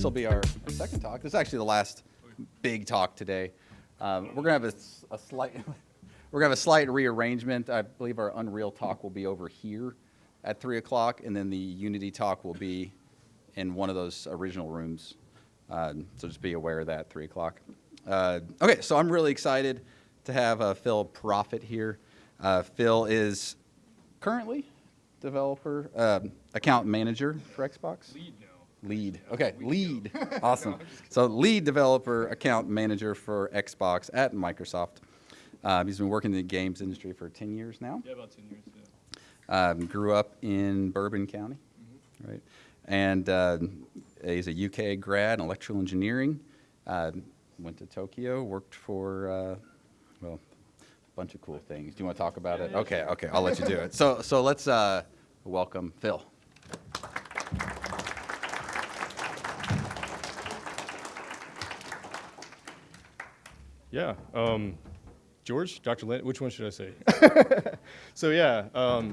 will be our second talk. This is actually the last big talk today. We're gonna have a slight rearrangement. I believe our Unreal talk will be over here at 3 o'clock, and then the Unity talk will be in one of those original rooms. So just be aware of that, 3 o'clock. Okay, so I'm really excited to have Phil Profitt here. Phil is currently developer, account manager for Xbox. Lead. Okay, lead. Awesome. So lead developer, account manager for Xbox at Microsoft. He's been working in the games industry for 10 years now. Yeah, about 10 years, yeah. Grew up in Bourbon County, right? And he's a UK grad in electrical engineering. Went to Tokyo, worked for, well, a bunch of cool things. Do you want to talk about it? Okay, I'll let you do it. So let's welcome Phil. Yeah, George, Dr. Land, which one should I say? So yeah,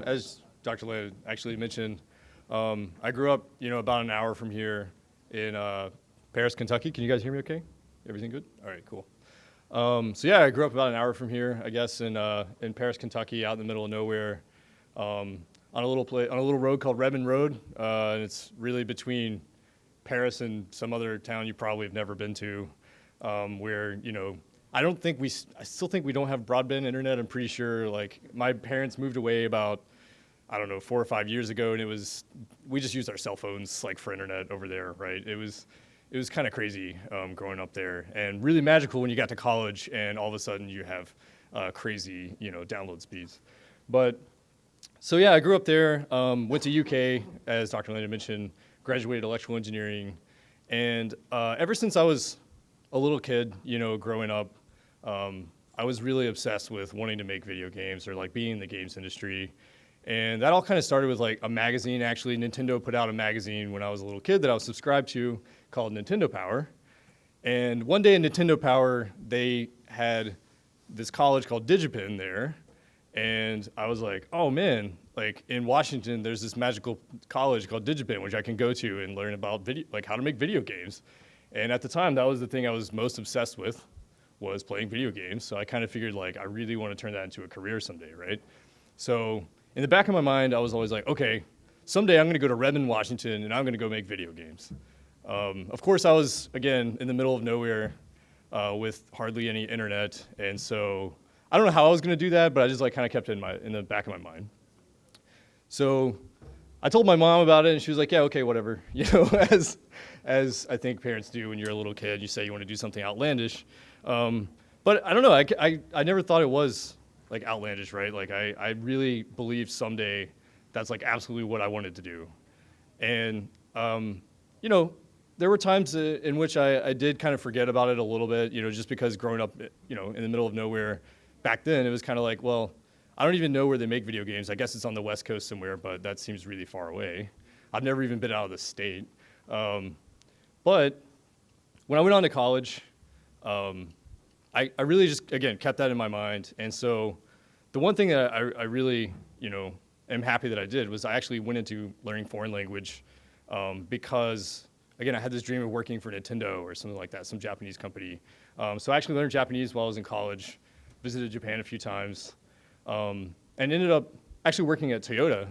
as Dr. Land actually mentioned, I grew up, about an hour from here in Paris, Kentucky. Can you guys hear me okay? Everything good? All right, cool. So yeah, I grew up about an hour from here, I guess, in Paris, Kentucky, out in the middle of nowhere, on a little road called Redmon Rd, and it's really between Paris and some other town you probably have never been to, where I still think we don't have broadband internet. I'm pretty sure, my parents moved away about, 4 or 5 years ago, and we just used our cell phones, for internet over there, right? It was kind of crazy growing up there, and really magical when you got to college, and all of a sudden you have crazy, download speeds. But, so yeah, I grew up there, went to UK, as Dr. Landon mentioned, graduated electrical engineering, and ever since I was a little kid, growing up, I was really obsessed with wanting to make video games or being in the games industry. And that all kind of started with a magazine. Actually, Nintendo put out a magazine when I was a little kid that I was subscribed to called Nintendo Power. And one day in Nintendo Power, they had this college called Digipen there. And I was like, oh man, in Washington, there's this magical college called Digipen, which I can go to and learn about how to make video games. And at the time, that was the thing I was most obsessed with, was playing video games. So I kind of figured I really want to turn that into a career someday, right? So in the back of my mind, I was always like, okay, someday I'm going to go to Redmond, Washington, and I'm going to go make video games. Of course, I was, again, in the middle of nowhere with hardly any internet. And so I don't know how I was going to do that, but I just kind of kept it in the back of my mind. So I told my mom about it, and she was like, yeah, okay, whatever. As I think parents do when you're a little kid, you say you want to do something outlandish. But I don't know, I never thought it was outlandish, right? I really believed someday that's absolutely what I wanted to do. And, there were times in which I did kind of forget about it a little bit, just because growing up, in the middle of nowhere back then, it was kind of well, I don't even know where they make video games. I guess it's on the West Coast somewhere, but that seems really far away. I've never even been out of the state. But when I went on to college, I really just, again, kept that in my mind. And so the one thing that I really, am happy that I did was I actually went into learning foreign language because, again, I had this dream of working for Nintendo or something like that, some Japanese company. So I actually learned Japanese while I was in college, visited Japan a few times, and ended up actually working at Toyota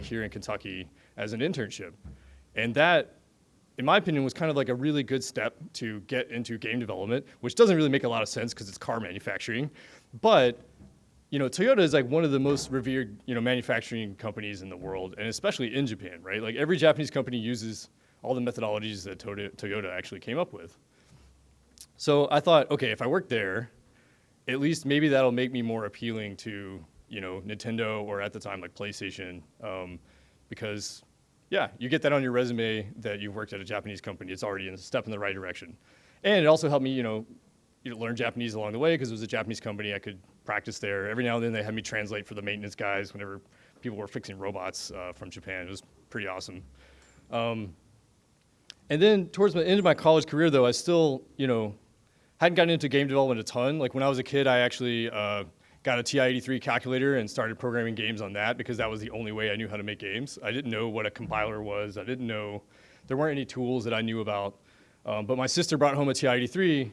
here in Kentucky as an internship. And that, in my opinion, was kind of a really good step to get into game development, which doesn't really make a lot of sense because it's car manufacturing. But, Toyota is one of the most revered, manufacturing companies in the world, and especially in Japan, right? Every Japanese company uses all the methodologies that Toyota actually came up with. So I thought, okay, if I work there, at least maybe that'll make me more appealing to, Nintendo or at the time, PlayStation, because yeah, you get that on your resume that you've worked at a Japanese company. It's already a step in the right direction. And it also helped me, learn Japanese along the way because it was a Japanese company. I could practice there. Every now and then they had me translate for the maintenance guys whenever people were fixing robots from Japan. It was pretty awesome. And then towards the end of my college career, though, I still, hadn't gotten into game development a ton. When I was a kid, I actually got a TI-83 calculator and started programming games on that because that was the only way I knew how to make games. I didn't know what a compiler was. I didn't know, there weren't any tools that I knew about But my sister brought home a TI-83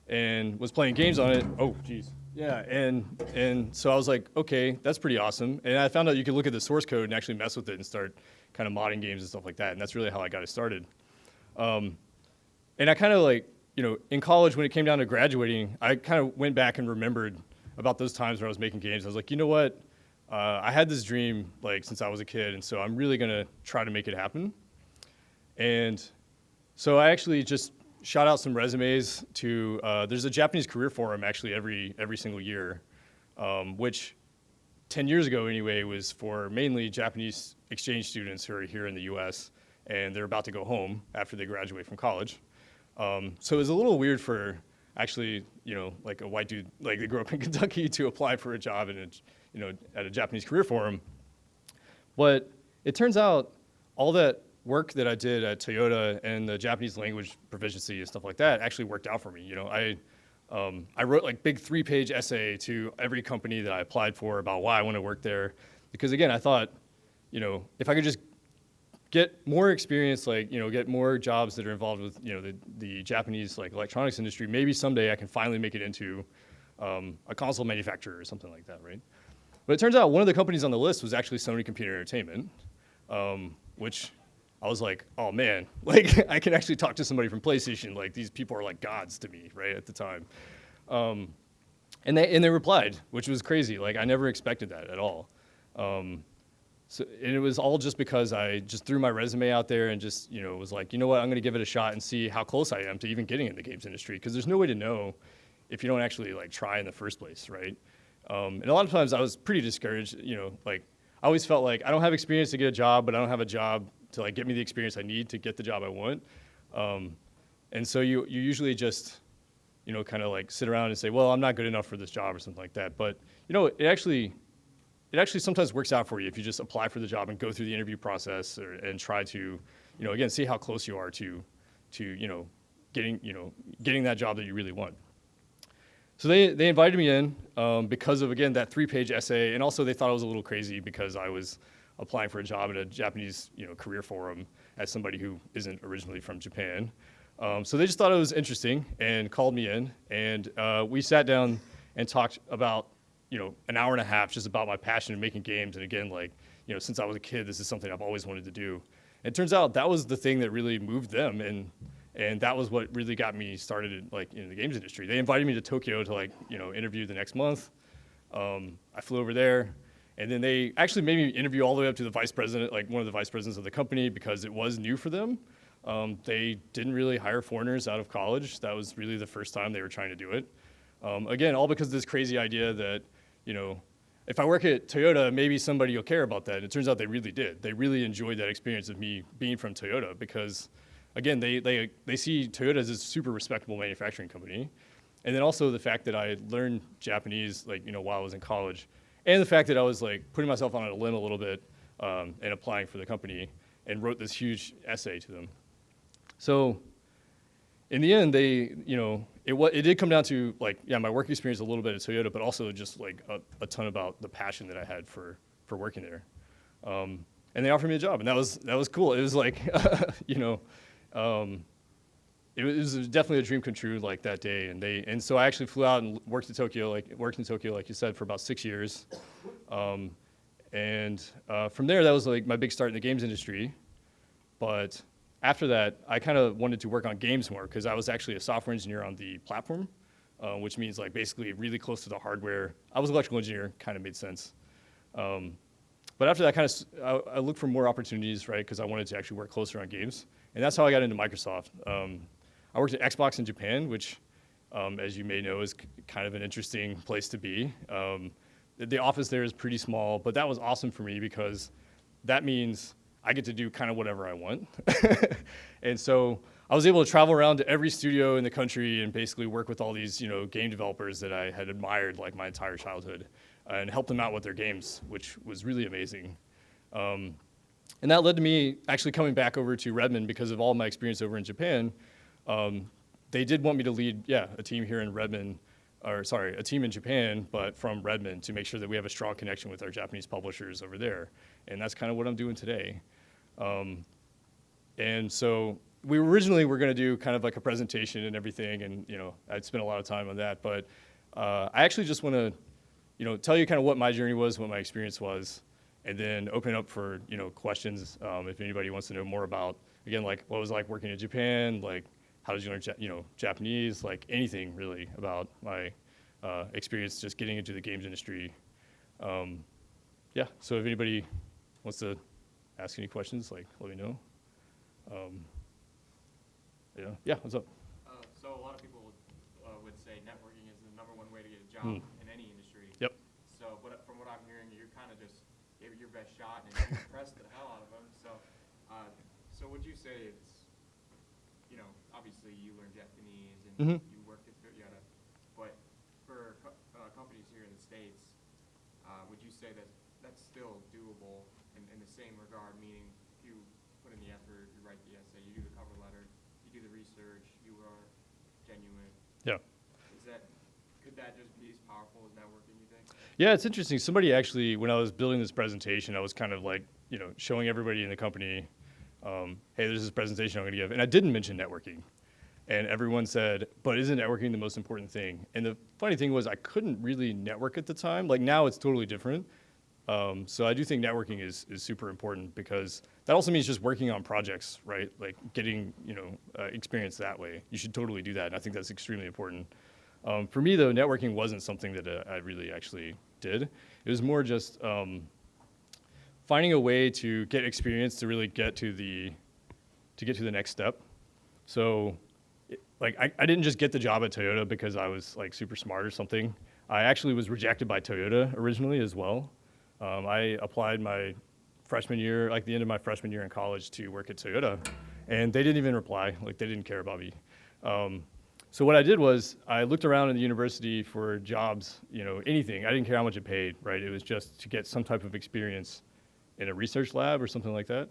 and was playing games on it. Oh, geez. Yeah, and so I was like, okay, that's pretty awesome. And I found out you could look at the source code and actually mess with it and start kind of modding games and stuff like that. And that's really how I got it started. And I kind of like, in college when it came down to graduating, I kind of went back and remembered about those times where I was making games. I was like, you know what? I had this dream like since I was a kid, and so I'm really gonna try to make it happen. And so I actually just shot out some resumes to, there's a Japanese career forum actually every single year, which 10 years ago anyway was for mainly Japanese exchange students who are here in the US and they're about to go home after they graduate from college. So it was a little weird for actually, like a white dude, like they grew up in Kentucky to apply for a job in at a Japanese career forum. But it turns out all that work that I did at Toyota and the Japanese language proficiency and stuff like that actually worked out for me. I wrote like big 3-page essay to every company that I applied for about why I want to work there, because again, I thought, if I could just get more experience, like get more jobs that are involved with the Japanese like electronics industry, maybe someday I can finally make it into a console manufacturer or something like that, right? But it turns out one of the companies on the list was actually Sony Computer Entertainment, which I was like, oh man, like I can actually talk to somebody from PlayStation. Like these people are like gods to me, right, at the time. And they replied, which was crazy. Like I never expected that at all. So and it was all just because I just threw my resume out there and just was like, you know what, I'm going to give it a shot and see how close I am to even getting in the games industry, because there's no way to know if you don't actually like try in the first place, right? And a lot of times I was pretty discouraged. Like I always felt like I don't have experience to get a job, but I don't have a job to like get me the experience I need to get the job I want. And so you usually just, kind of like sit around and say, well, I'm not good enough for this job or something like that. But, it actually sometimes works out for you if you just apply for the job and go through the interview process and try to, again, see how close you are to getting that job that you really want. So they invited me in because of, again, that 3-page essay, and also they thought I was a little crazy because I was applying for a job at a Japanese career forum as somebody who isn't originally from Japan. So they just thought it was interesting and called me in, and we sat down and talked about an hour and a half just about my passion in making games. And again, like since I was a kid, this is something I've always wanted to do. And it turns out that was the thing that really moved them, and that was what really got me started in the games industry. They invited me to Tokyo to interview the next month. I flew over there. And then they actually made me interview all the way up to the vice president, like one of the vice presidents of the company, because it was new for them. They didn't really hire foreigners out of college. That was really the first time they were trying to do it. Again, all because of this crazy idea that, if I work at Toyota, maybe somebody will care about that. And it turns out they really did. They really enjoyed that experience of me being from Toyota because, again, they see Toyota as a super respectable manufacturing company. And then also the fact that I had learned Japanese, while I was in college. And the fact that I was putting myself on a limb a little bit and applying for the company and wrote this huge essay to them. So in the end, it did come down to my work experience a little bit at Toyota, but also just a ton about the passion that I had for working there. And they offered me a job, and that was cool. It was it was definitely a dream come true that day. And so I actually flew out and worked in Tokyo, like you said, for about 6 years. From there, that was my big start in the games industry. But after that, I kind of wanted to work on games more because I was actually a software engineer on the platform, which means basically really close to the hardware. I was an electrical engineer, kind of made sense. But after that, I looked for more opportunities, right? Because I wanted to actually work closer on games. And that's how I got into Microsoft. I worked at Xbox in Japan, which, as you may know, is kind of an interesting place to be. The office there is pretty small, but that was awesome for me because that means I get to do kind of whatever I want. And so I was able to travel around to every studio in the country and basically work with all these, game developers that I had admired my entire childhood and help them out with their games, which was really amazing. And that led to me actually coming back over to Redmond because of all my experience over in Japan. They did want me to lead, a team here in Redmond, a team in Japan, but from Redmond to make sure that we have a strong connection with our Japanese publishers over there. And that's kind of what I'm doing today. And so we originally were going to do kind of like a presentation and everything, and I'd spent a lot of time on that. But I actually just want to, tell you kind of what my journey was, what my experience was, and then open up for questions if anybody wants to know more about, again, like what it was like working in Japan, like how did you learn Japanese, like anything really about my experience just getting into the games industry. Yeah, so if anybody wants to ask any questions, like let me know. Yeah, what's up? So a lot of people would say networking is the #1 way to get a job in any industry. Yep. So, but from what I'm hearing, you kind of just gave it your best shot and you impressed the hell out of them. So would you say it's, obviously you learned Japanese and you worked at Toyota, but for companies here in the States, would you say that that's still doable in the same regard, meaning if you put in the effort, you write the essay, you do the cover letter, you do the research, you are genuine. Yeah. Could that just be as powerful as networking, you think? Yeah, it's interesting. Somebody actually, when I was building this presentation, I was kind of like, showing everybody in the company, hey, there's this presentation I'm going to give. And I didn't mention networking. And everyone said, but isn't networking the most important thing? And the funny thing was I couldn't really network at the time. Like now it's totally different. So I do think networking is super important because that also means just working on projects, right? Like getting, experience that way. You should totally do that. And I think that's extremely important. For me though, networking wasn't something that I really actually did. It was more just finding a way to get experience to really get to the next step. So I didn't just get the job at Toyota because I was like super smart or something. I actually was rejected by Toyota originally as well. I applied my freshman year, like the end of my freshman year in college to work at Toyota, and they didn't even reply. Like they didn't care about me. So what I did was I looked around in the university for jobs, anything. I didn't care how much it paid, right? It was just to get some type of experience in a research lab or something like that.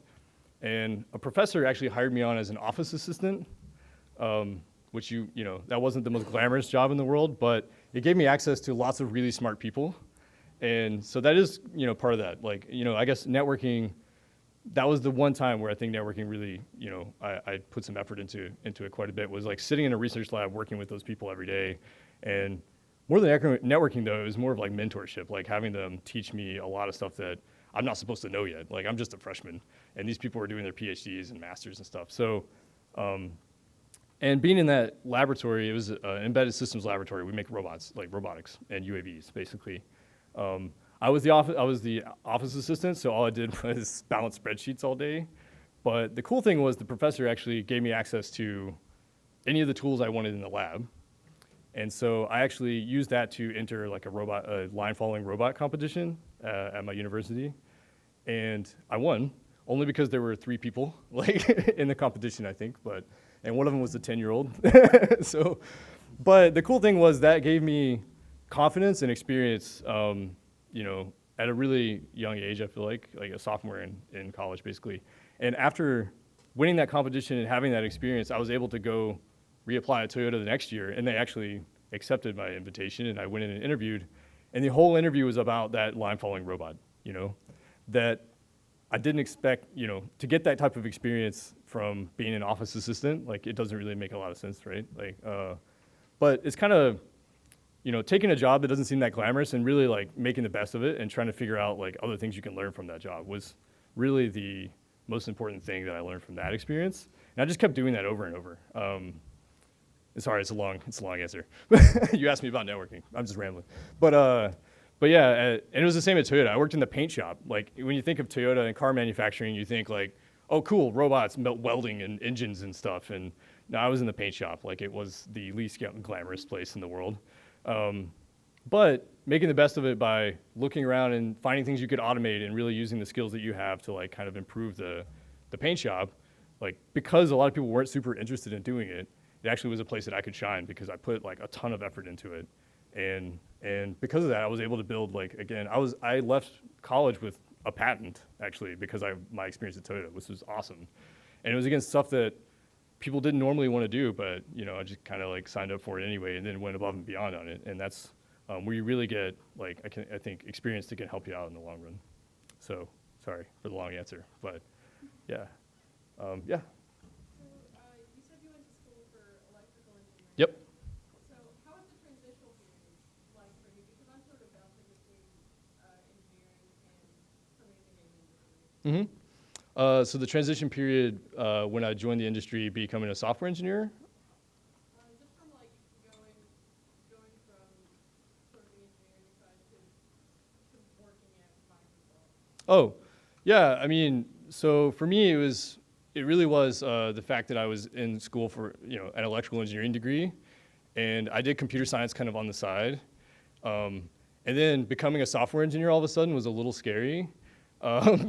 And a professor actually hired me on as an office assistant, which that wasn't the most glamorous job in the world, but it gave me access to lots of really smart people. And so that is, part of that. Like, I guess networking, that was the one time where I think networking really, I put some effort into it quite a bit, was like sitting in a research lab working with those people every day. And more than networking though, it was more of like mentorship, like having them teach me a lot of stuff that I'm not supposed to know yet. Like I'm just a freshman and these people are doing their PhDs and masters and stuff. So, and being in that laboratory, it was an embedded systems laboratory. We make robots, like robotics and UAVs basically. I was the office assistant, so all I did was balance spreadsheets all day. But the cool thing was the professor actually gave me access to any of the tools I wanted in the lab. And so I actually used that to enter like a line following robot competition at my university. And I won, only because there were 3 people like in the competition, I think. And one of them was a 10-year-old. But the cool thing was that gave me confidence and experience, at a really young age, I feel like a sophomore in college, basically. And after winning that competition and having that experience, I was able to go reapply at Toyota the next year, and they actually accepted my invitation, and I went in and interviewed. And the whole interview was about that line-following robot, that I didn't expect, to get that type of experience from being an office assistant. Like, it doesn't really make a lot of sense, right? But it's kind of, taking a job that doesn't seem that glamorous and really like making the best of it and trying to figure out like other things you can learn from that job was really the most important thing that I learned from that experience. And I just kept doing that over and over. Sorry, it's a long answer. You asked me about networking. I'm just rambling. But yeah, and it was the same at Toyota. I worked in the paint shop. Like when you think of Toyota and car manufacturing, you think like, oh, cool, robots, welding and engines and stuff. And no, I was in the paint shop. Like it was the least glamorous place in the world. But making the best of it by looking around and finding things you could automate and really using the skills that you have to like kind of improve the paint shop, like because a lot of people weren't super interested in doing it, it actually was a place that I could shine because I put like a ton of effort into it. And because of that, I was able to build like, again, I left college with a patent actually because my experience at Toyota, which was awesome. And it was against stuff that people didn't normally want to do, but I just kind of like signed up for it anyway, and then went above and beyond on it. And that's where you really get like I think experience that can help you out in the long run. So sorry for the long answer, but yeah, yeah. So Yep. So how was the transitional period like for you? Because I'm sort of bouncing between engineering and something in the gaming industry. So the transition period when I joined the industry, becoming a software engineer. Just from like going from sort of the engineering side to working at Microsoft. Oh, yeah. I mean, so for me, it really was the fact that I was in school for an electrical engineering degree, and I did computer science kind of on the side, and then becoming a software engineer all of a sudden was a little scary.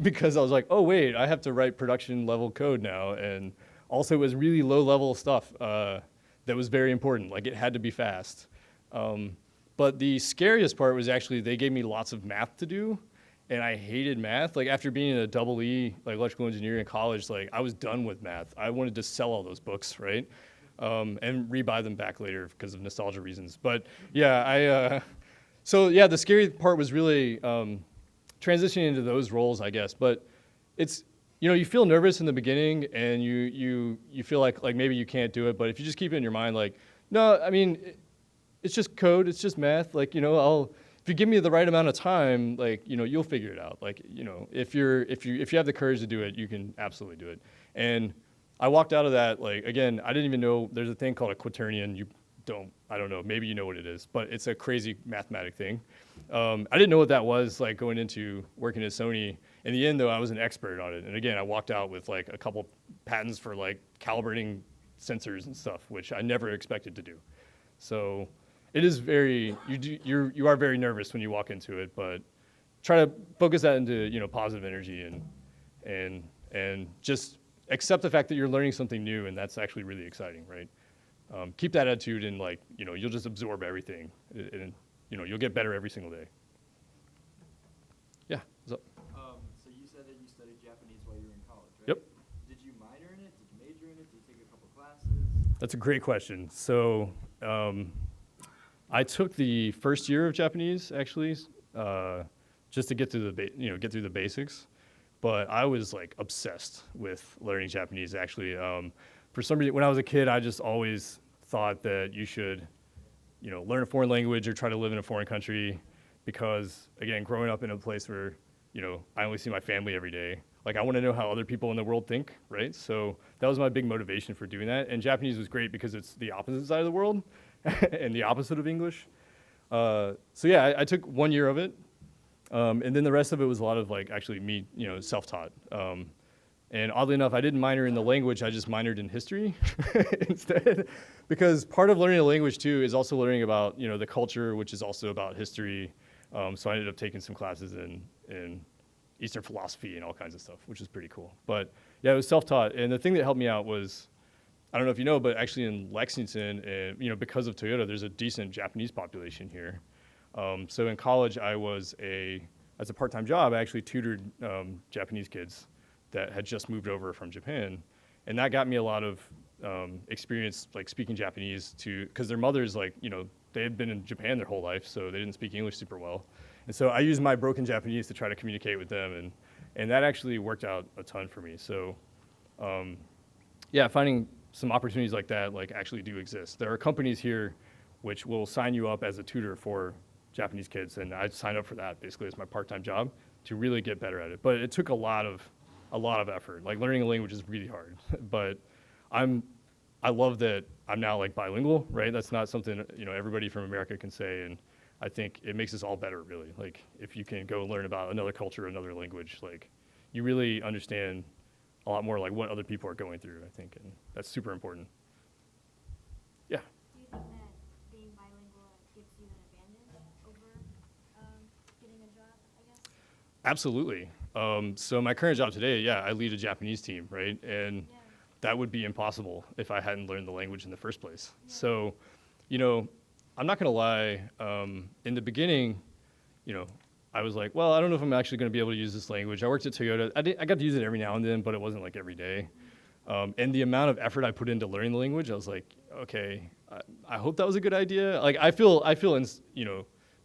Because I was like, oh wait, I have to write production level code now, and also it was really low level stuff that was very important. Like it had to be fast. But the scariest part was actually they gave me lots of math to do, and I hated math. Like after being a double E, like electrical engineering in college, like I was done with math. I wanted to sell all those books, right, and rebuy them back later because of nostalgia reasons. But yeah, so yeah, the scary part was really. Transitioning into those roles, I guess, but it's you feel nervous in the beginning, and you feel like maybe you can't do it, but if you just keep it in your mind, like, no, I mean, it's just code, it's just math, like if you give me the right amount of time, like you'll figure it out, like if you have the courage to do it, you can absolutely do it. And I walked out of that like again, I didn't even know there's a thing called a quaternion. I don't know, maybe you know what it is, but it's a crazy mathematic thing. I didn't know what that was like going into working at Sony. In the end though, I was an expert on it. And again, I walked out with like a couple patents for like calibrating sensors and stuff, which I never expected to do. So it is you are very nervous when you walk into it, but try to focus that into, positive energy and just accept the fact that you're learning something new, and that's actually really exciting, right? Keep that attitude, and like you'll just absorb everything, and you'll get better every single day. Yeah, what's up? So you said that you studied Japanese while you were in college, right? Yep. Did you minor in it? Did you major in it? Did you take a couple classes? That's a great question. So I took the first year of Japanese actually, just to get through the basics. But I was like obsessed with learning Japanese. Actually, for some reason, when I was a kid, I just always thought that you should, learn a foreign language or try to live in a foreign country, because again, growing up in a place where I only see my family every day. Like I want to know how other people in the world think, right? So that was my big motivation for doing that. And Japanese was great because it's the opposite side of the world and the opposite of English. So yeah, I took 1 year of it. And then the rest of it was a lot of like actually me, self-taught. And oddly enough, I didn't minor in the language, I just minored in history instead. Because part of learning a language too is also learning about, the culture, which is also about history. So I ended up taking some classes in Eastern philosophy and all kinds of stuff, which is pretty cool. But yeah, it was self-taught. And the thing that helped me out was, I don't know if you know, but actually in Lexington, and because of Toyota, there's a decent Japanese population here. So in college, as a part-time job, I actually tutored Japanese kids that had just moved over from Japan. And that got me a lot of experience, like speaking Japanese because their mothers, like, they had been in Japan their whole life, so they didn't speak English super well. And so I used my broken Japanese to try to communicate with them, and that actually worked out a ton for me. So yeah, finding some opportunities like that like actually do exist. There are companies here which will sign you up as a tutor for Japanese kids, and I signed up for that basically as my part-time job to really get better at it. But it took a lot of effort. Like learning a language is really hard, but I love that I'm now like bilingual, right? That's not something everybody from America can say, and I think it makes us all better, really. Like if you can go learn about another culture, another language, like you really understand a lot more like what other people are going through, I think, and that's super important. Yeah. Do you think that being bilingual gives you an advantage over getting a job, I guess? Absolutely. So my current job today, yeah, I lead a Japanese team, right? And Yeah. that would be impossible if I hadn't learned the language in the first place. So, I'm not gonna lie, in the beginning, I was like, well, I don't know if I'm actually gonna be able to use this language. I worked at Toyota. I got to use it every now and then, but it wasn't like every day. And the amount of effort I put into learning the language, I was like, okay, I hope that was a good idea. Like I feel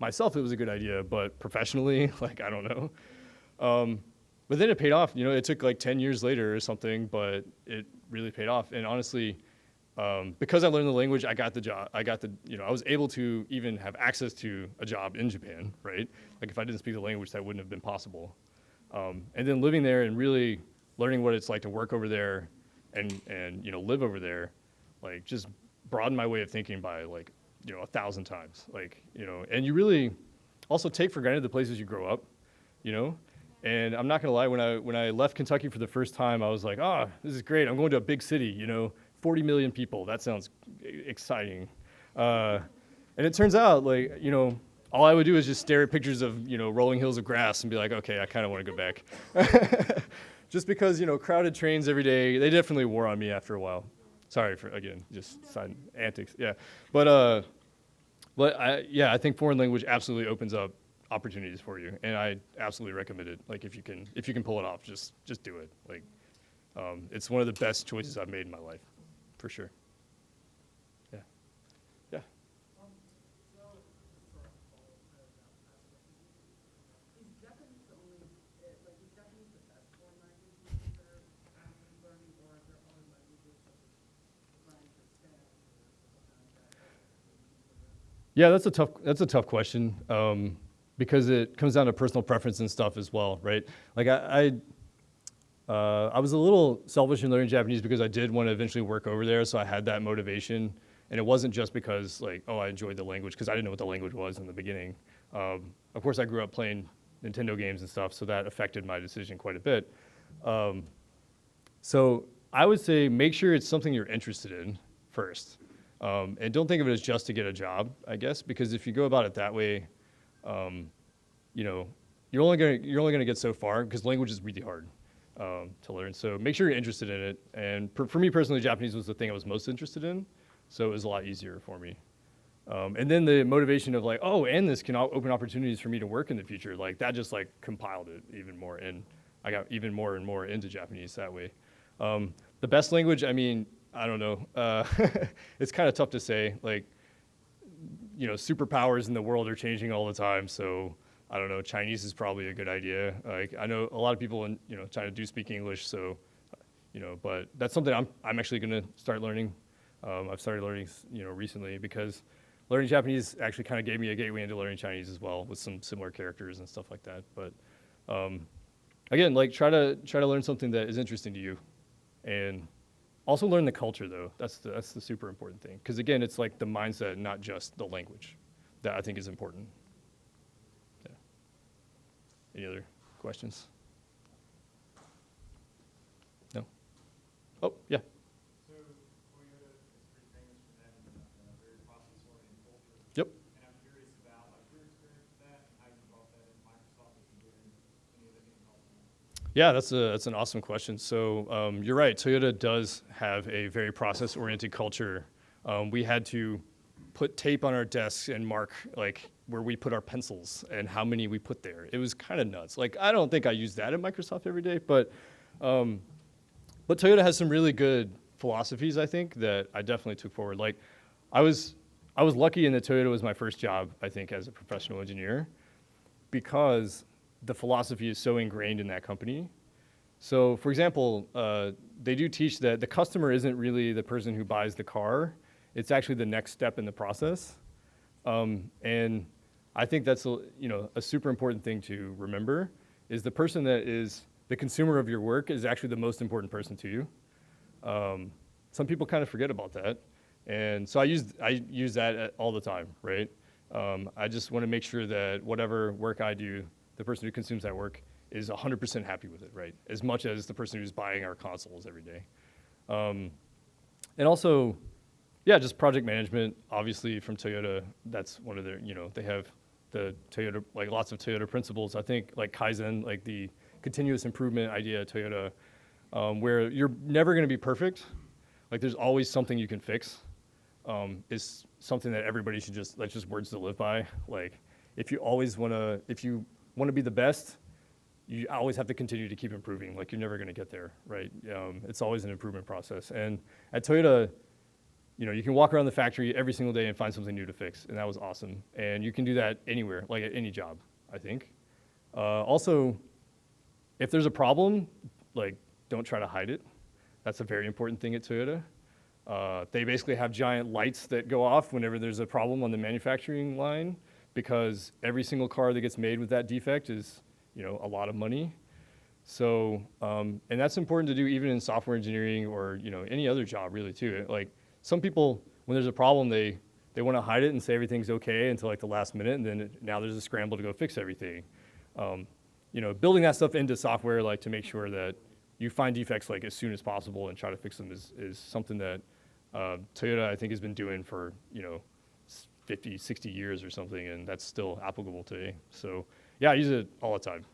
myself it was a good idea, but professionally, like I don't know. But then it paid off. It took like 10 years later or something, but it really paid off. And honestly, because I learned the language, I got the job. I was able to even have access to a job in Japan, right? Like if I didn't speak the language, that wouldn't have been possible. And then living there and really learning what it's like to work over there and live over there, like just broadened my way of thinking by like 1,000 times. Like and you really also take for granted the places you grow up, And I'm not gonna lie, when I left Kentucky for the first time, I was like, this is great. I'm going to a big city, 40 million people. That sounds exciting. And it turns out, like, all I would do is just stare at pictures of, rolling hills of grass and be like, okay, I kind of want to go back. Just because, crowded trains every day, they definitely wore on me after a while. Sorry for, again, just side antics. Yeah. But I think foreign language absolutely opens up opportunities for you, and I absolutely recommend it. Like if you can pull it off, just do it. Like it's one of the best choices I've made in my life, for sure. Yeah. Yeah. Is Japanese the only, is Japanese the best foreign language you consider learning, or are there other languages such as French or Spanish or something like that that you consider? Yeah, that's a tough question. Because it comes down to personal preference and stuff as well, right? Like I was a little selfish in learning Japanese because I did want to eventually work over there, so I had that motivation. And it wasn't just because like, I enjoyed the language, because I didn't know what the language was in the beginning. Of course, I grew up playing Nintendo games and stuff, so that affected my decision quite a bit. So I would say make sure it's something you're interested in first. And don't think of it as just to get a job, I guess, because if you go about it that way, you're only gonna get so far, because language is really hard to learn. So make sure you're interested in it. And for me personally, Japanese was the thing I was most interested in, so it was a lot easier for me. And then the motivation of like, and this can open opportunities for me to work in the future. Like that just like compiled it even more, and I got even more and more into Japanese that way. The best language, I mean, I don't know. It's kind of tough to say. Like, superpowers in the world are changing all the time, so I don't know. Chinese is probably a good idea. Like I know a lot of people in China do speak English, so but that's something I'm actually going to start learning. I've started learning recently, because learning Japanese actually kind of gave me a gateway into learning Chinese as well, with some similar characters and stuff like that. But again, like try to learn something that is interesting to you, and also learn the culture though. That's the super important thing, because again, it's like the mindset, not just the language, that I think is important. Yeah. Any other questions? No? Oh, yeah. So Toyota is pretty famous for having a very process-oriented culture. Yep. And I'm curious about like your experience with that and how you brought that into Microsoft, if you did any of it help. Yeah, that's an awesome question. So you're right. Toyota does have a very process-oriented culture. We had to put tape on our desks and mark like where we put our pencils and how many we put there. It was kind of nuts. Like I don't think I use that at Microsoft every day, but Toyota has some really good philosophies, I think, that I definitely took forward. Like I was lucky in that Toyota was my first job, I think, as a professional engineer, because the philosophy is so ingrained in that company. So, for example, they do teach that the customer isn't really the person who buys the car. It's actually the next step in the process. And I think that's a super important thing to remember, is the person that is the consumer of your work is actually the most important person to you. Some people kind of forget about that. And so I use that all the time, right? I just want to make sure that whatever work I do, the person who consumes that work is 100% happy with it, right? As much as the person who's buying our consoles every day. And also, yeah, just project management, obviously from Toyota, that's one of their, they have the Toyota, like lots of Toyota principles. I think like Kaizen, like the continuous improvement idea at Toyota, where you're never going to be perfect. Like there's always something you can fix, is something that everybody should just, that's just words to live by. Like if you want to be the best, you always have to continue to keep improving. Like you're never going to get there, right? It's always an improvement process. And at Toyota, you can walk around the factory every single day and find something new to fix, and that was awesome. And you can do that anywhere, like at any job, I think. Also, if there's a problem, like don't try to hide it. That's a very important thing at Toyota. They basically have giant lights that go off whenever there's a problem on the manufacturing line, because every single car that gets made with that defect is, a lot of money. So, and that's important to do even in software engineering or, any other job really too. Like some people, when there's a problem, they want to hide it and say everything's okay until like the last minute, and then now there's a scramble to go fix everything. Building that stuff into software, like to make sure that you find defects like as soon as possible and try to fix them is something that Toyota, I think, has been doing for, 50, 60 years or something, and that's still applicable today. So yeah, I use it all the time.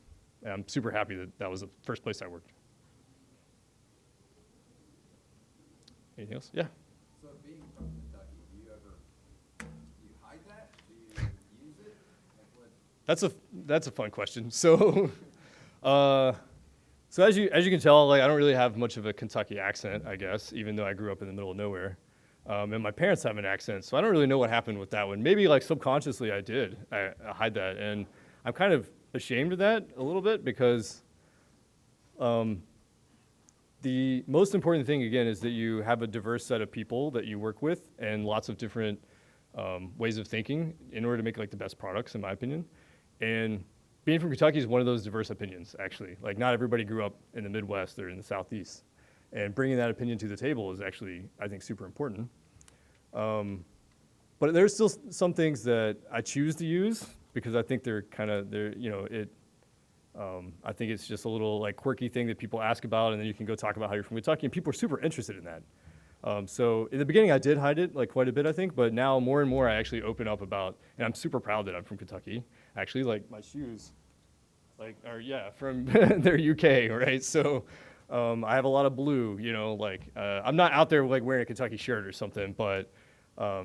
And I'm super happy that that was the first place I worked. Anything else? Yeah. So being from Kentucky, do you hide that? Do you use it? Like what? That's a fun question. So, so as you can tell, like I don't really have much of a Kentucky accent, I guess, even though I grew up in the middle of nowhere, and my parents have an accent, so I don't really know what happened with that one. Maybe like subconsciously I did. I hide that, and I'm kind of ashamed of that a little bit because the most important thing again is that you have a diverse set of people that you work with and lots of different ways of thinking in order to make like the best products, in my opinion. And being from Kentucky is one of those diverse opinions, actually. Like not everybody grew up in the Midwest or in the Southeast. And bringing that opinion to the table is actually, I think, super important. But there's still some things that I choose to use because I think I think it's just a little like quirky thing that people ask about, and then you can go talk about how you're from Kentucky, and people are super interested in that. So in the beginning, I did hide it like quite a bit, I think, but now more and more I actually open up about, and I'm super proud that I'm from Kentucky. Actually, like my shoes, like are from they're UK, right? So I have a lot of blue, I'm not out there like wearing a Kentucky shirt or something, but I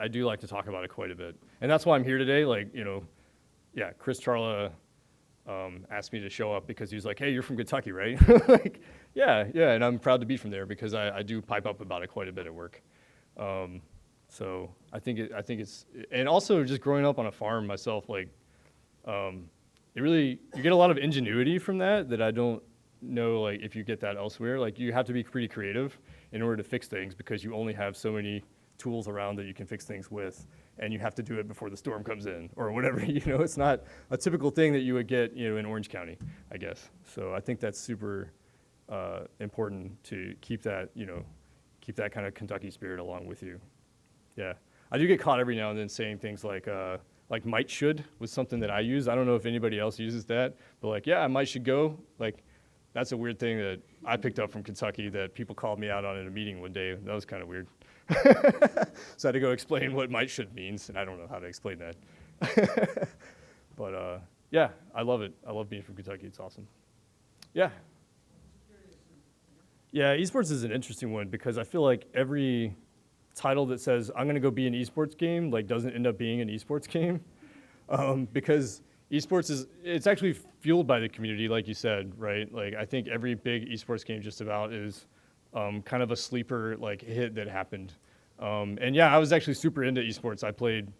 do like to talk about it quite a bit, and that's why I'm here today. Like Chris Charla asked me to show up because he was like, "Hey, you're from Kentucky, right?" Like, yeah, and I'm proud to be from there because I do pipe up about it quite a bit at work. So I think it's, and also just growing up on a farm myself, like, you get a lot of ingenuity from that I don't know, like, if you get that elsewhere. Like, you have to be pretty creative in order to fix things because you only have so many tools around that you can fix things with, and you have to do it before the storm comes in or whatever. It's not a typical thing that you would get, in Orange County, I guess. So I think that's super important to keep that kind of Kentucky spirit along with you. Yeah, I do get caught every now and then saying things like might should was something that I use. I don't know if anybody else uses that, but like, yeah, I might should go. Like, that's a weird thing that I picked up from Kentucky that people called me out on in a meeting one day. That was kind of weird. So I had to go explain what might should means, and I don't know how to explain that. But yeah, I love it. I love being from Kentucky. It's awesome. Yeah. Yeah, esports is an interesting one because I feel like every title that says I'm going to go be an esports game like doesn't end up being an esports game because esports it's actually fueled by the community, like you said, right? Like I think every big esports game just about is kind of a sleeper like hit that happened. And yeah, I was actually super into esports. I played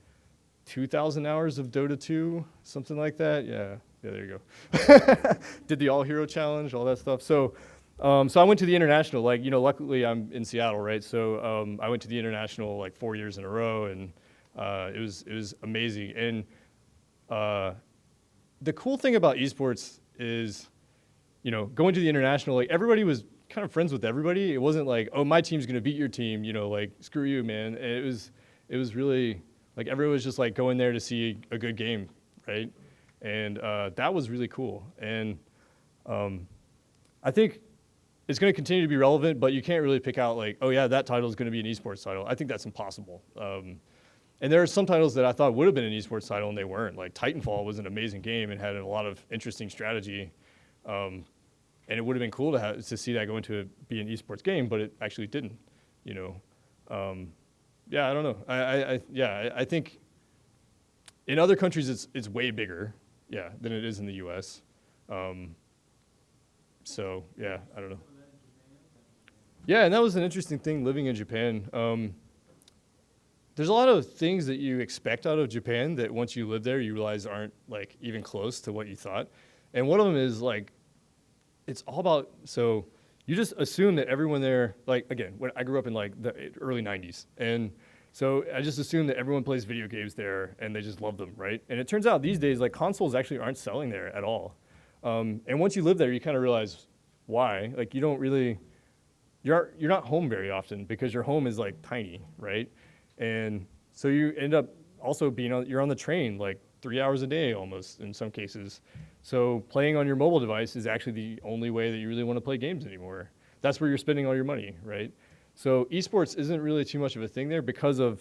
2,000 hours of Dota 2, something like that. Yeah, there you go. Did the All Hero Challenge, all that stuff. So I went to the international, like, luckily I'm in Seattle, right? So I went to the international like 4 years in a row, and it was amazing. And the cool thing about esports is, going to the international, like everybody was kind of friends with everybody. It wasn't like, oh, my team's gonna beat your team, like screw you, man. And it was really like everyone was just like going there to see a good game, right? And that was really cool. And I think it's going to continue to be relevant, but you can't really pick out like, oh yeah, that title is going to be an esports title. I think that's impossible. And there are some titles that I thought would have been an esports title and they weren't. Like Titanfall was an amazing game and had a lot of interesting strategy. And it would have been cool to see that go into be an esports game, but it actually didn't. Yeah, I don't know. I think in other countries it's way bigger, than it is in the U.S. So yeah, I don't know. Yeah, and that was an interesting thing living in Japan. There's a lot of things that you expect out of Japan that once you live there, you realize aren't like even close to what you thought. And one of them is like, it's all about, so you just assume that everyone there, like, again, when I grew up in like the early 90s, and so I just assumed that everyone plays video games there and they just love them, right? And it turns out these days, like, consoles actually aren't selling there at all. And once you live there, you kind of realize why. Like, you don't really, you're not home very often because your home is like tiny, right? And so you end up also you're on the train like 3 hours a day almost in some cases. So playing on your mobile device is actually the only way that you really want to play games anymore. That's where you're spending all your money, right? So esports isn't really too much of a thing there because of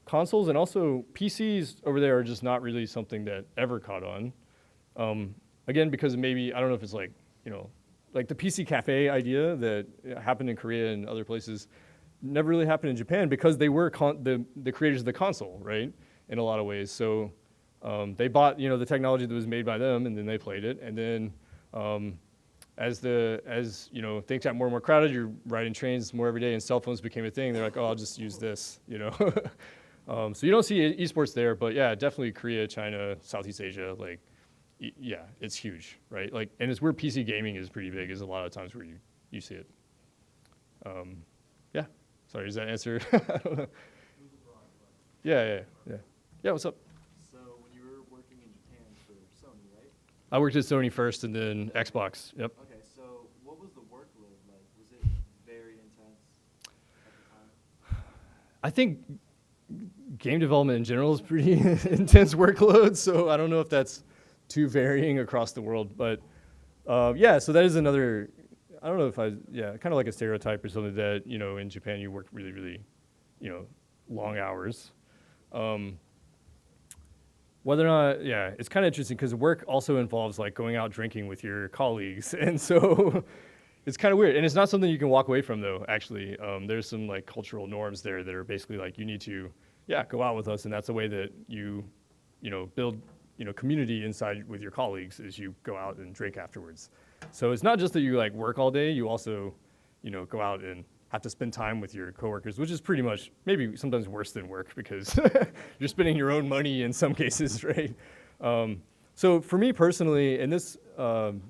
consoles, and also PCs over there are just not really something that ever caught on. Again, because maybe, I don't know if it's like, you know, like the PC cafe idea that happened in Korea and other places never really happened in Japan because they were the creators of the console, right? In a lot of ways. So they bought, you know, the technology that was made by them, and then they played it. And then as you know, things got more and more crowded, you're riding trains more every day, and cell phones became a thing. They're like, oh, I'll just use this, you know. So you don't see esports there, but yeah, definitely Korea, China, Southeast Asia, like, yeah, it's huge, right? Like, and it's where PC gaming is pretty big, is a lot of times where you see it. Yeah, sorry, does that answer? I don't know. Yeah. Yeah, what's up? So when you were working in Japan for Sony, right? I worked at Sony first and then Xbox, yep. Okay, so what was the workload like? Was it very intense at the time? I think game development in general is pretty intense workload, so I don't know if that's too varying across the world, but yeah, so that is another, I don't know if kind of like a stereotype or something that, you know, in Japan you work really, really, you know, long hours. Whether or not, yeah, it's kind of interesting because work also involves like going out drinking with your colleagues, and so it's kind of weird, and it's not something you can walk away from though, actually. There's some like cultural norms there that are basically like, you need to, yeah, go out with us, and that's the way that you know, build, you know, community inside with your colleagues, is you go out and drink afterwards. So it's not just that you like work all day, you also, you know, go out and have to spend time with your coworkers, which is pretty much maybe sometimes worse than work because you're spending your own money in some cases, right? So for me personally, and this, and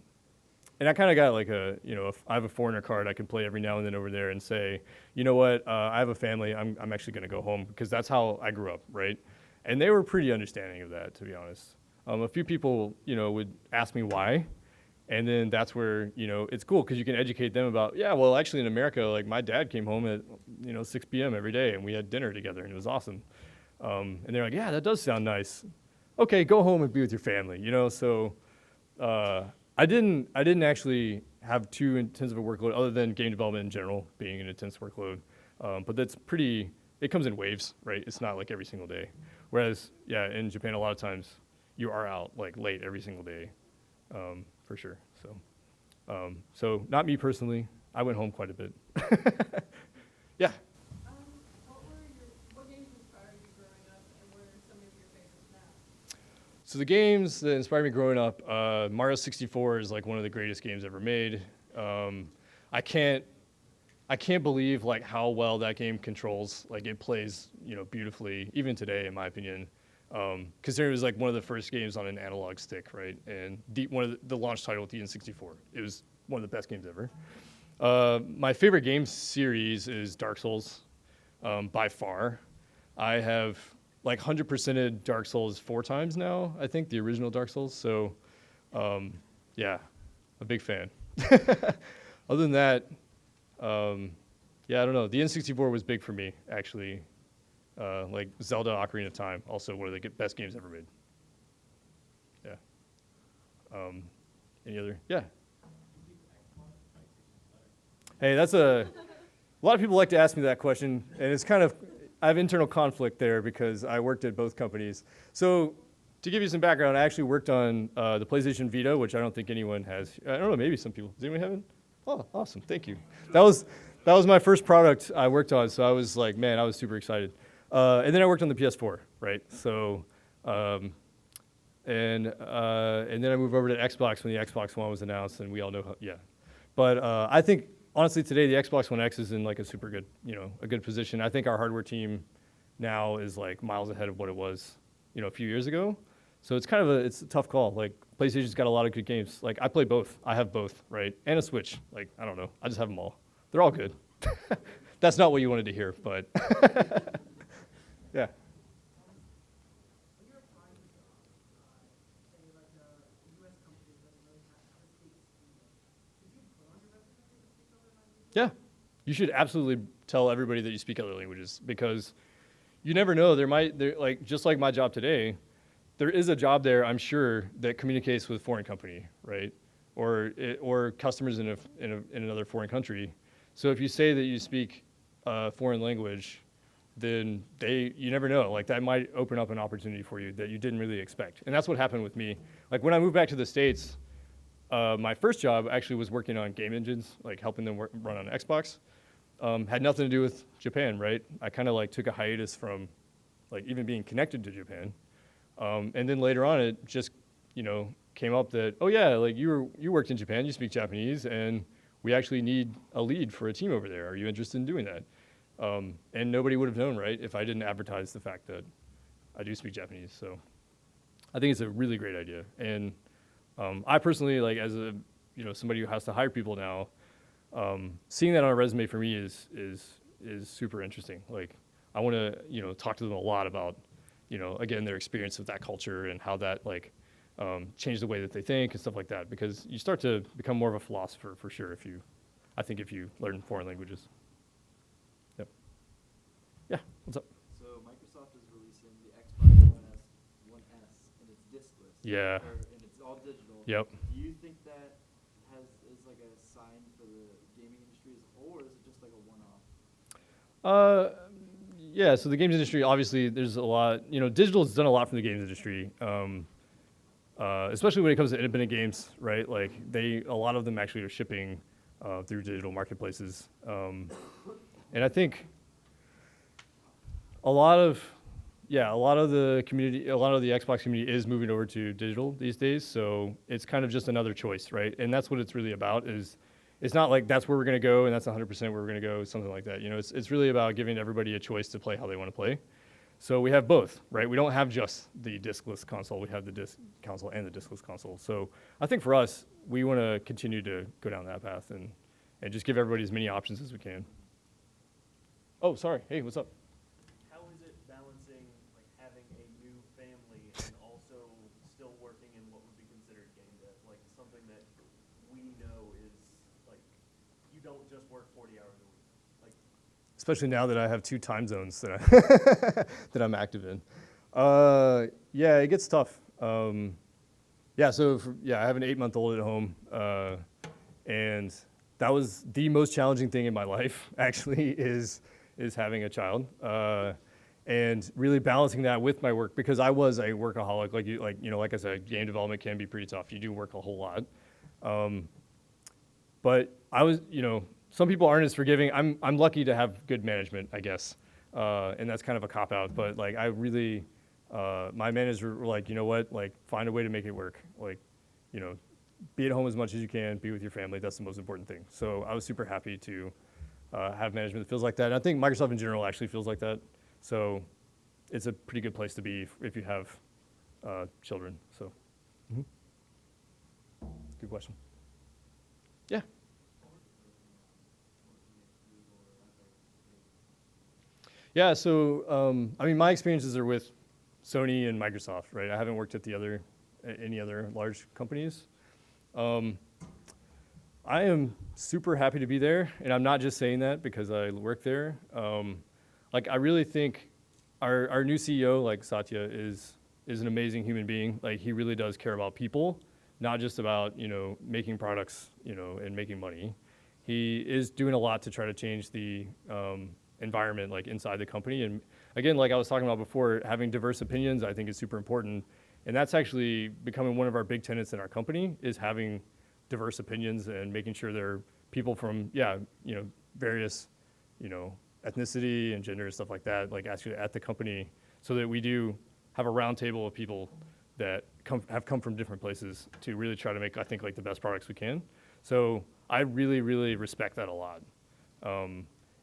I kind of got like you know, I have a foreigner card I can play every now and then over there and say, you know what, I have a family, I'm actually gonna go home, because that's how I grew up, right? And they were pretty understanding of that, to be honest. A few people, you know, would ask me why, and then that's where, you know, it's cool because you can educate them about, yeah, well, actually in America, like my dad came home at, you know, 6 p.m. every day, and we had dinner together, and it was awesome. And they're like, yeah, that does sound nice. Okay, go home and be with your family, you know. So I didn't actually have too intense of a workload, other than game development in general being an intense workload. But that's pretty, it comes in waves, right? It's not like every single day. Whereas, yeah, in Japan, a lot of times you are out like late every single day, for sure. So not me personally. I went home quite a bit. Yeah. What games inspired you growing up, and what are some of your favorites now? So the games that inspired me growing up, Mario 64 is like one of the greatest games ever made. I can't believe like how well that game controls. Like it plays, you know, beautifully, even today, in my opinion. Because it was like one of the first games on an analog stick, right? And one of the launch title with the N64. It was one of the best games ever. My favorite game series is Dark Souls, by far. I have like 100%ed Dark Souls 4 times now, I think, the original Dark Souls. So, yeah, a big fan. Other than that, yeah, I don't know. The N64 was big for me, actually. Like Zelda Ocarina of Time, also one of the best games ever made. Yeah. Any other? Yeah. Hey, that's a lot of people like to ask me that question, and it's kind of, I have internal conflict there because I worked at both companies. So to give you some background, I actually worked on the PlayStation Vita, which I don't think anyone has. I don't know, maybe some people. Does anyone have it? Oh, awesome, thank you. That was my first product I worked on, so I was like, man, I was super excited. And then I worked on the PS4, right? So, and then I moved over to Xbox when the Xbox One was announced, and we all know how, yeah. But I think, honestly, today the Xbox One X is in like a super good, you know, a good position. I think our hardware team now is like miles ahead of what it was, you know, a few years ago. So it's it's a tough call. Like PlayStation's got a lot of good games. Like I play both. I have both, right? And a Switch. Like I don't know. I just have them all. They're all good. That's not what you wanted to hear, but yeah. When you're applying to jobs, say like a US company doesn't really have a state student, should you put on your resume that you speak other languages? Yeah, you should absolutely tell everybody that you speak other languages because you never know. Like just like my job today, there is a job there, I'm sure, that communicates with a foreign company, right? Or customers in another foreign country. So if you say that you speak a foreign language, then you never know. Like that might open up an opportunity for you that you didn't really expect. And that's what happened with me. Like when I moved back to the States, my first job actually was working on game engines, like helping them run on Xbox. Had nothing to do with Japan, right? I kind of like took a hiatus from like even being connected to Japan. And then later on, it just, came up that, oh yeah, like you worked in Japan, you speak Japanese, and we actually need a lead for a team over there. Are you interested in doing that? And nobody would have known, right, if I didn't advertise the fact that I do speak Japanese. So I think it's a really great idea. And I personally, like as a, somebody who has to hire people now, seeing that on a resume for me is super interesting. Like I want to, talk to them a lot about, again, their experience with that culture and how that changed the way that they think and stuff like that. Because you start to become more of a philosopher for sure if you learn foreign languages. Yep. Yeah. What's up? So Microsoft is releasing the Xbox One S and it's discless. Yeah. And it's all digital. Yep. Do you think that is like a sign for the gaming industry as a whole, or is it just like a one-off? Yeah. So the games industry, obviously, there's a lot. Digital has done a lot for the games industry. Especially when it comes to independent games, right? Like a lot of them actually are shipping through digital marketplaces, and I think a lot of the community, a lot of the Xbox community is moving over to digital these days. So it's kind of just another choice, right? And that's what it's really about. It's not like that's where we're going to go and that's 100% where we're going to go, something like that. It's really about giving everybody a choice to play how they want to play. So we have both, right? We don't have just the discless console. We have the disc console and the discless console. So I think for us, we want to continue to go down that path and just give everybody as many options as we can. Oh, sorry. Hey, what's up? How is it balancing like having a new family and also still working in what would be considered game dev? Like something that we know is like you don't just work 40 hours a week. Like Especially now that I have 2 time zones that that I'm active in. Yeah, it gets tough. I have an 8-month-old at home, and that was the most challenging thing in my life. Actually, is having a child, and really balancing that with my work because I was a workaholic. Like I said, game development can be pretty tough. You do work a whole lot, but I was, some people aren't as forgiving. I'm lucky to have good management, I guess, and that's kind of a cop out. But like I really, my managers were like, you know what, like find a way to make it work. Like, be at home as much as you can, be with your family. That's the most important thing. So I was super happy to have management that feels like that. And I think Microsoft in general actually feels like that. So it's a pretty good place to be if you have children. So, good question. Yeah. Yeah, so my experiences are with Sony and Microsoft, right? I haven't worked at any other large companies. I am super happy to be there, and I'm not just saying that because I work there. I really think our new CEO, like Satya, is an amazing human being. Like he really does care about people, not just about making products, and making money. He is doing a lot to try to change the environment like inside the company. And again, like I was talking about before, having diverse opinions I think is super important. And that's actually becoming one of our big tenets in our company is having diverse opinions and making sure there are people from, various, ethnicity and gender and stuff like that, like actually at the company so that we do have a round table of people that have come from different places to really try to make, I think, like the best products we can. So I really, really respect that a lot.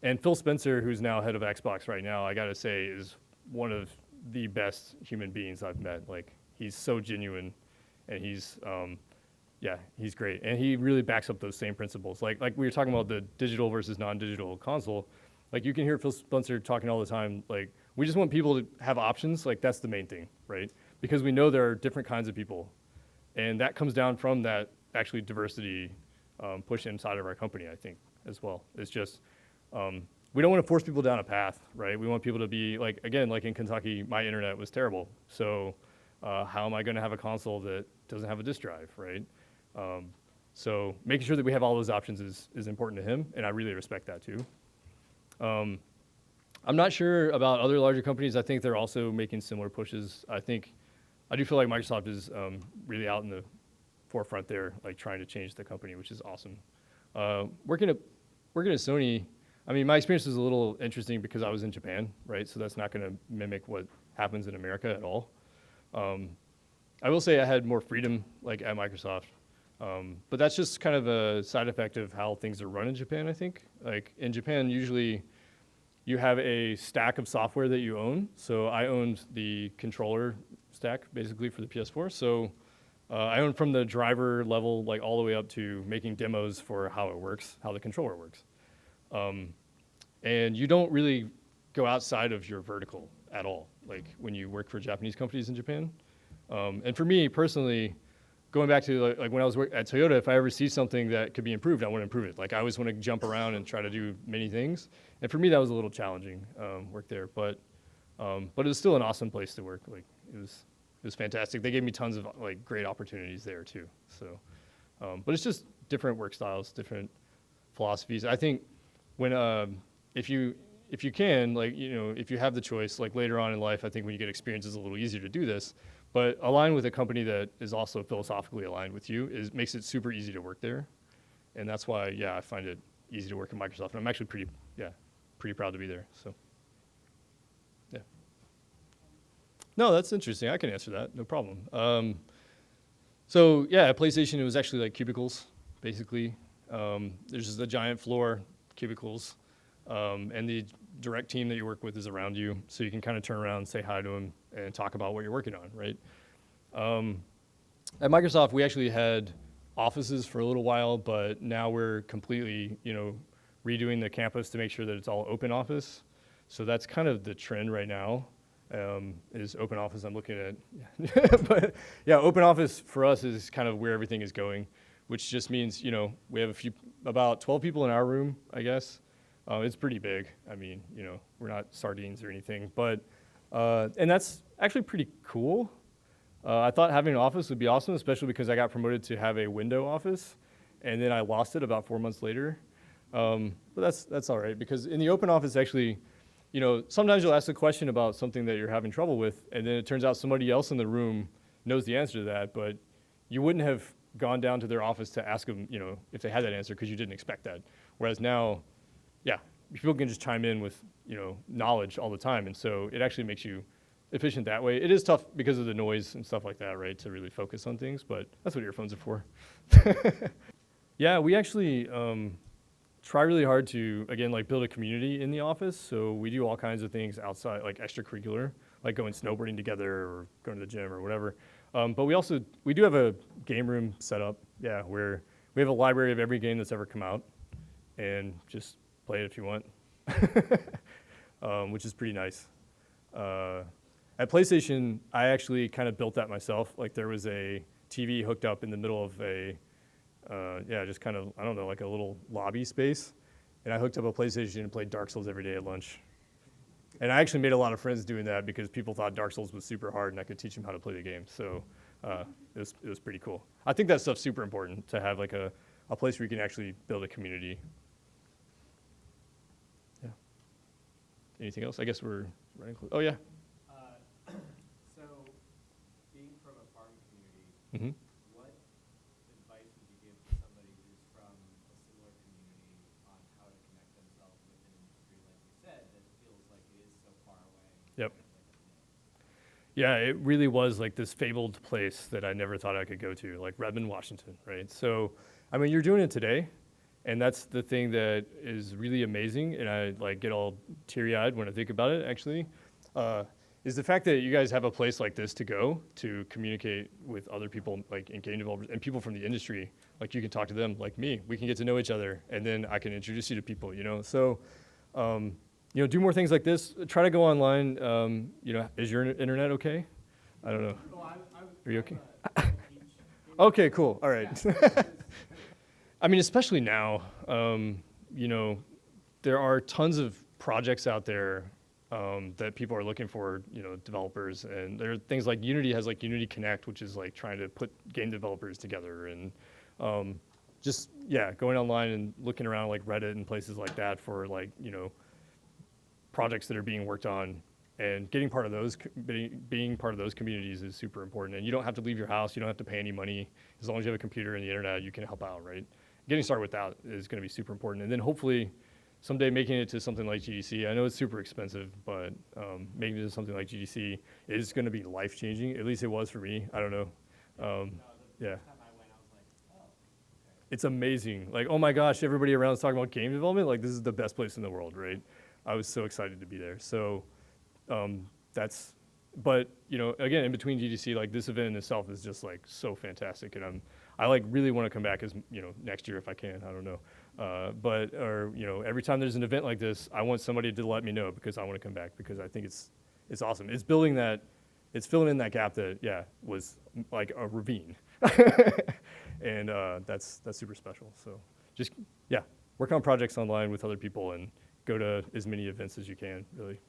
And Phil Spencer, who's now head of Xbox right now, I gotta say is one of the best human beings I've met. Like he's so genuine, and he's yeah, he's great, and he really backs up those same principles. Like we were talking about the digital versus non-digital console. Like you can hear Phil Spencer talking all the time. Like we just want people to have options. Like that's the main thing, right? Because we know there are different kinds of people, and that comes down from that actually diversity push inside of our company. I think as well. It's just we don't want to force people down a path, right? We want people to be like, again, like in Kentucky, my internet was terrible. So how am I going to have a console that doesn't have a disk drive, right? So making sure that we have all those options is important to him, and I really respect that too. I'm not sure about other larger companies. I think they're also making similar pushes. I do feel like Microsoft is really out in the forefront there, like trying to change the company, which is awesome. Working at Sony, I mean, my experience was a little interesting because I was in Japan, right? So that's not going to mimic what happens in America at all. I will say I had more freedom, like at Microsoft, but that's just kind of a side effect of how things are run in Japan. I think, like in Japan, usually you have a stack of software that you own. So I owned the controller stack basically for the PS4. So I owned from the driver level, like all the way up to making demos for how it works, how the controller works. And you don't really go outside of your vertical at all, like when you work for Japanese companies in Japan. And for me personally, going back to like when I was at Toyota, if I ever see something that could be improved, I want to improve it. Like I always want to jump around and try to do many things. And for me, that was a little challenging work there, but it was still an awesome place to work. Like it was fantastic. They gave me tons of like great opportunities there too. So, but it's just different work styles, different philosophies. I think when if you can, like, you know, if you have the choice, like later on in life, I think when you get experience, it's a little easier to do this. But align with a company that is also philosophically aligned with you makes it super easy to work there. And that's why, yeah, I find it easy to work at Microsoft. And I'm actually pretty proud to be there. So, yeah. No, that's interesting. I can answer that. No problem. So, yeah, at PlayStation, it was actually like cubicles, basically. There's just a giant floor, cubicles. And the direct team that you work with is around you, so you can kind of turn around and say hi to them and talk about what you're working on, right? At Microsoft, we actually had offices for a little while, but now we're completely, you know, redoing the campus to make sure that it's all open office. So that's kind of the trend right now, is open office. I'm looking at, but yeah, open office for us is kind of where everything is going, which just means, you know, we have about 12 people in our room, I guess. It's pretty big. I mean, you know, we're not sardines or anything, but, and that's actually pretty cool. I thought having an office would be awesome, especially because I got promoted to have a window office, and then I lost it about 4 months later. But that's all right, because in the open office, actually, you know, sometimes you'll ask a question about something that you're having trouble with, and then it turns out somebody else in the room knows the answer to that, but you wouldn't have gone down to their office to ask them, you know, if they had that answer, because you didn't expect that. Whereas now, yeah, people can just chime in with, you know, knowledge all the time, and so it actually makes you efficient that way. It is tough because of the noise and stuff like that, right, to really focus on things, but that's what earphones are for. Yeah, we actually try really hard to, again, like build a community in the office, so we do all kinds of things outside, like extracurricular, like going snowboarding together or going to the gym or whatever. But we do have a game room set up, yeah, where we have a library of every game that's ever come out, and just play it if you want, which is pretty nice. At PlayStation, I actually kind of built that myself. Like there was a TV hooked up in the middle of a, just kind of, I don't know, like a little lobby space. And I hooked up a PlayStation and played Dark Souls every day at lunch. And I actually made a lot of friends doing that because people thought Dark Souls was super hard and I could teach them how to play the game. So it was pretty cool. I think that stuff's super important, to have like a place where you can actually build a community. Anything else? I guess we're running close. Oh, yeah. So, being from a farm community, Mm-hmm. what advice would you give to somebody who's from a similar community on how to connect themselves with an industry, like you said, that feels like it is so far away? Yep. Yeah, it really was like this fabled place that I never thought I could go to, like Redmond, Washington, right? So, I mean, you're doing it today. And that's the thing that is really amazing, and I like get all teary-eyed when I think about it, actually. is the fact that you guys have a place like this to go to communicate with other people, like in game developers and people from the industry. Like you can talk to them, like me. We can get to know each other, and then I can introduce you to people. So do more things like this. Try to go online. Is your internet okay? I don't know. Are you okay? Okay, cool. All right. I mean, especially now, there are tons of projects out there that people are looking for, developers. And there are things like Unity has like Unity Connect, which is like trying to put game developers together. And going online and looking around like Reddit and places like that for like, projects that are being worked on, and getting part of those, being part of those communities is super important. And you don't have to leave your house. You don't have to pay any money. As long as you have a computer and the internet, you can help out, right? Getting started with that is going to be super important. And then hopefully someday making it to something like GDC. I know it's super expensive, but making it to something like GDC is going to be life-changing. At least it was for me. I don't know. Yeah. It's amazing. Like, oh my gosh, everybody around is talking about game development. Like, this is the best place in the world, right? I was so excited to be there. So again, in between GDC, like this event in itself is just like so fantastic. And I like really want to come back next year if I can, I don't know. Every time there's an event like this, I want somebody to let me know because I want to come back because I think it's awesome. It's filling in that gap that, was like a ravine. And that's super special. So just, work on projects online with other people and go to as many events as you can, really.